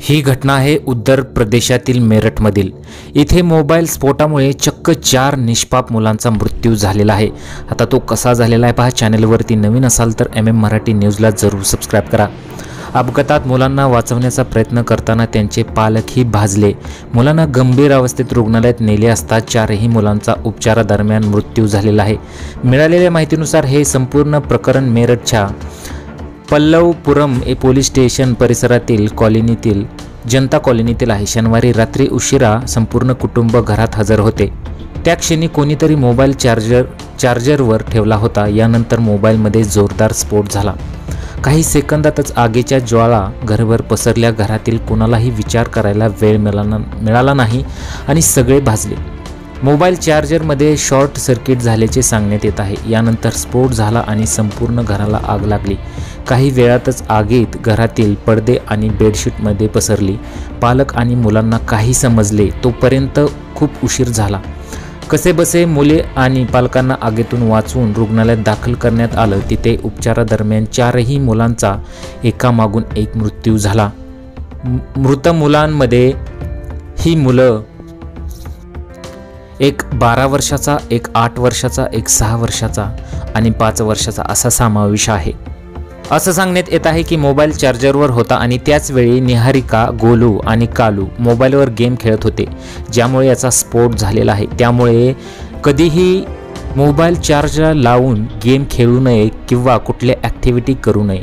ही घटना आहे उत्तर प्रदेशातील मेरठमधील। इथे मोबाईल स्फोटामुळे चक्क 4 निष्पाप मुलांचा मृत्यू झालेला आहे। आता तो कसा झालेला आहे पहा। चॅनलवरती नवीन असाल तर MM मराठी न्यूजला जरूर सबस्क्राइब करा। अपघातात मुलांना वाचवण्याचा प्रयत्न करताना त्यांचे पालकही भाजले। मुलांना गंभीर अवस्थेत रुग्णालयात नेले असता 4ही मुलांचा उपचारादरम्यान मृत्यू झालेला आहे। मिळालेल्या माहितीनुसार हे संपूर्ण प्रकरण मेरठच्या पल्लवपुरम पोलीस स्टेशन परिसरातील जनता कॉलनीतील आहे। शनिवारी रात्री उशिरा संपूर्ण कुटुंब घरात हजर होते। त्या क्षणी कोणीतरी मोबाईल चार्जरवर ठेवला होता। यानंतर मोबाईलमध्ये जोरदार स्फोट झाला। काही सेकंदातच आगीच्या ज्वाळा घरभर पसरल्या। घरातील कोणालाही विचार करायला वेळ मिळाला नाही आणि सगळे भाजले। मोबाईल चार्जरमध्ये शॉर्ट सर्किट झाल्याचे सांगण्यात येत आहे। यानंतर स्फोट झाला आणि संपूर्ण घराला आग लागली। काही वेळातच आगीत घरातील पडदे आणि बेडशीटमध्ये पसरली। पालक आणि मुलांना काही समजले तोपर्यंत खूप उशीर झाला। कसेबसे मुले आणि पालकांना आगीतून वाचवून रुग्णालयात दाखल करण्यात आलं। तिथे उपचारादरम्यान 4ही मुलांचा एकामागून एक मृत्यू झाला। मृत मुलांमध्ये ही मुलं एक 12 वर्षाचा, एक 8 वर्षाचा, एक 6 वर्षाचा आणि 5 वर्षाचा असा समावेश आहे। असं सांगण्यात येत आहे की मोबाईल चार्जरवर होता आणि त्याच वेळी निहारिका, गोलू आणि कालू मोबाईलवर गेम खेळत होते, ज्यामुळे याचा स्फोट झालेला आहे। त्यामुळे कधीही मोबाईल चार्जर लावून गेम खेळू नये किंवा कुठल्या ॲक्टिव्हिटी करू नये।